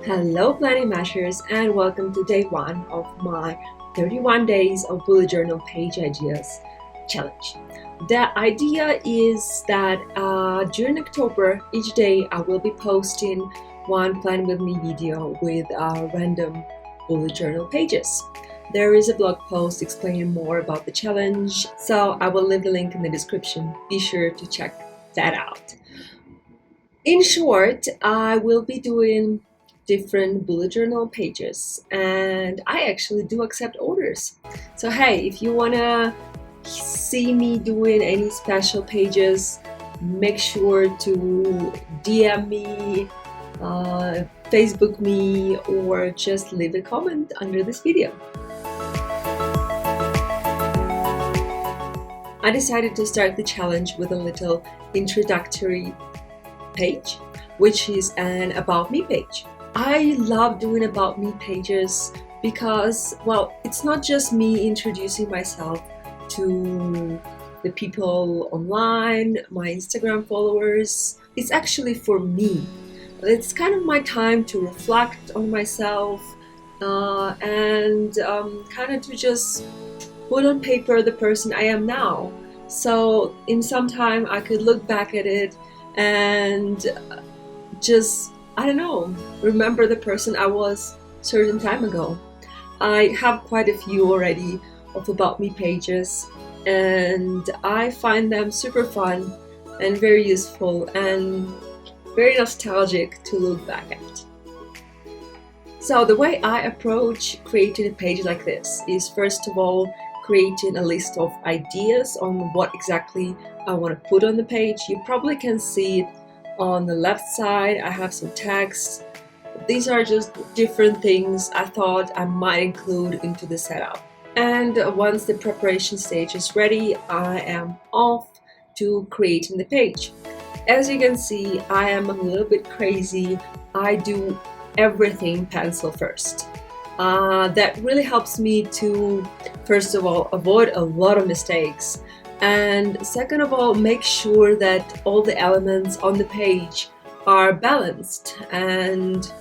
Hello planning mashers, and welcome to day 1 of my 31 days of bullet journal page ideas challenge. The idea is that during October, each day I will be posting one plan with me video with random bullet journal pages. There is a blog post explaining more about the challenge, so I will leave the link in the description. Be sure to check that out. In short, I will be doing different bullet journal pages, and I actually do accept orders. So hey, if you wanna see me doing any special pages, make sure to DM me, Facebook me, or just leave a comment under this video. I decided to start the challenge with a little introductory page, which is an About Me page. I love doing About Me pages because, well, it's not just me introducing myself to the people online, my Instagram followers. It's actually for me. It's kind of my time to reflect on myself and kind of to just put on paper the person I am now. So in some time I could look back at it and just, I don't know, remember the person I was a certain time ago. I have quite a few already of About Me pages, and I find them super fun and very useful and very nostalgic to look back at. So the way I approach creating a page like this is, first of all, creating a list of ideas on what exactly I want to put on the page. You probably can see it on the left side. I have some text. These are just different things I thought I might include into the setup. And once the preparation stage is ready, I am off to creating the page. As you can see, I am a little bit crazy. I do everything pencil first. That really helps me to, first of all, avoid a lot of mistakes. And second of all, make sure that all the elements on the page are balanced and,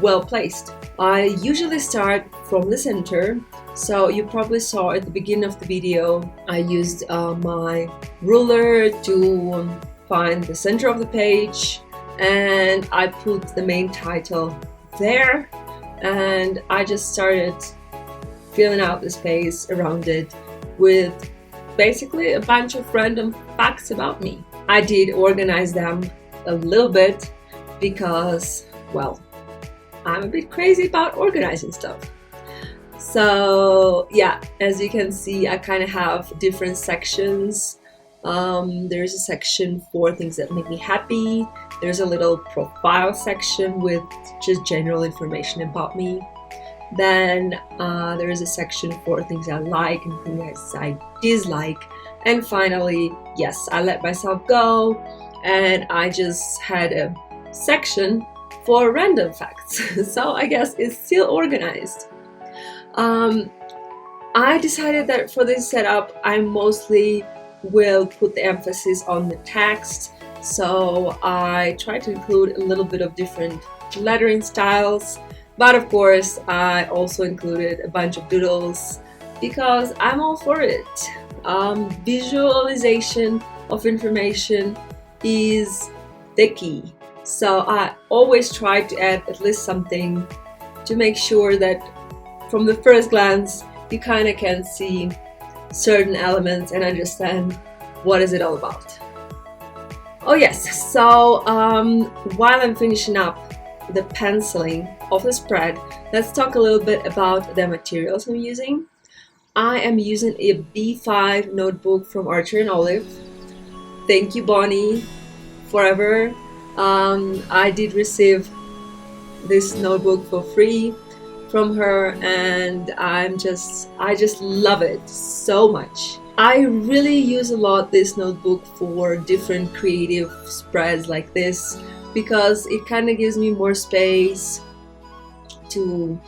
well placed. I usually start from the center. So you probably saw at the beginning of the video, I used my ruler to find the center of the page, and I put the main title there, and I just started filling out the space around it with basically a bunch of random facts about me. I did organize them a little bit because, well, I'm a bit crazy about organizing stuff. So yeah, as you can see, I kind of have different sections. There's a section for things that make me happy. There's a little profile section with just general information about me. Then there is a section for things I like and things I dislike. And finally, yes, I let myself go and I just had a section for random facts. So I guess it's still organized. I decided that for this setup, I mostly will put the emphasis on the text. So I try to include a little bit of different lettering styles. But of course, I also included a bunch of doodles because I'm all for it. Visualization of information is the key. So I always try to add at least something to make sure that from the first glance, you kind of can see certain elements and understand what is it all about. Oh yes, so while I'm finishing up the penciling of the spread, let's talk a little bit about the materials I'm using. I am using a B5 notebook from Archer & Olive. Thank you, Bonnie, forever. I did receive this notebook for free from her, and I just love it so much. I really use a lot this notebook for different creative spreads like this, because it kind of gives me more space to,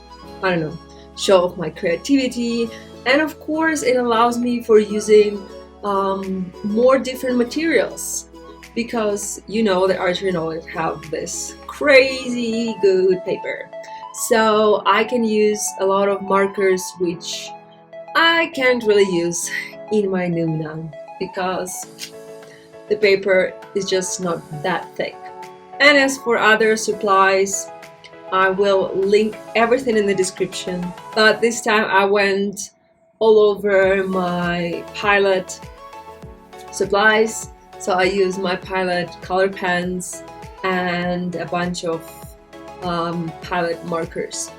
I don't know, show off my creativity. And of course, it allows me for using more different materials, because you know that art journals have this crazy good paper. So I can use a lot of markers which I can't really use in my Numina because the paper is just not that thick. And as for other supplies, I will link everything in the description. But this time I went all over my palette supplies. So I used my palette color pens and a bunch of palette markers.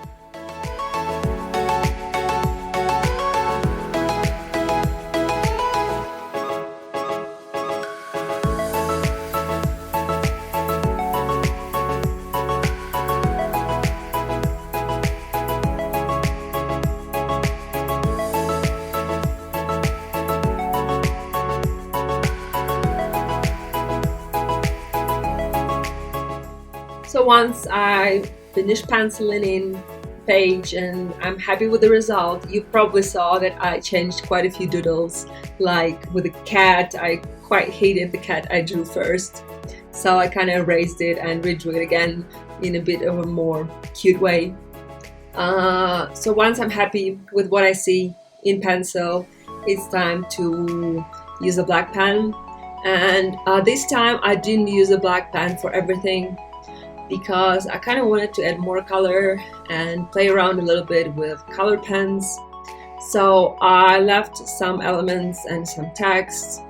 So once I finished penciling in page and I'm happy with the result, you probably saw that I changed quite a few doodles. Like with the cat, I quite hated the cat I drew first. So I kind of erased it and redrew it again in a bit of a more cute way. So once I'm happy with what I see in pencil, it's time to use a black pen. And this time I didn't use a black pen for everything, because I kind of wanted to add more color and play around a little bit with color pens. So I left some elements and some text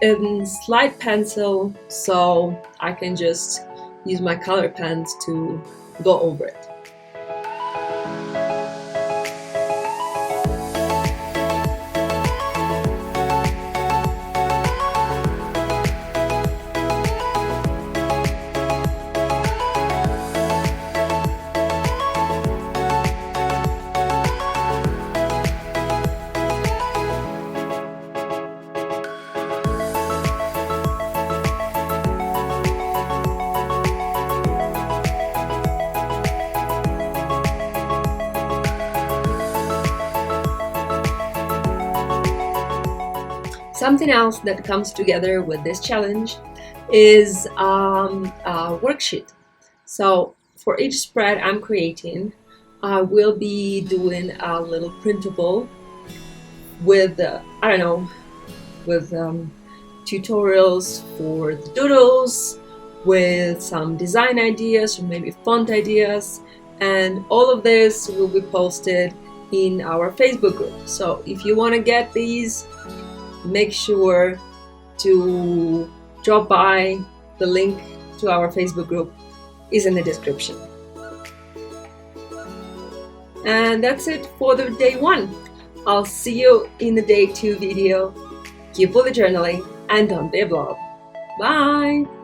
in slide pencil so I can just use my color pens to go over it. Something else that comes together with this challenge is a worksheet. So for each spread I'm creating, I will be doing a little printable with, with tutorials for the doodles, with some design ideas or maybe font ideas, and all of this will be posted in our Facebook group. So if you want to get these, make sure to drop by. The link to our Facebook group is in the description. And that's it for the day 1. I'll see you in the day 2 video. Keep bullet journaling and don't be a blob. Bye!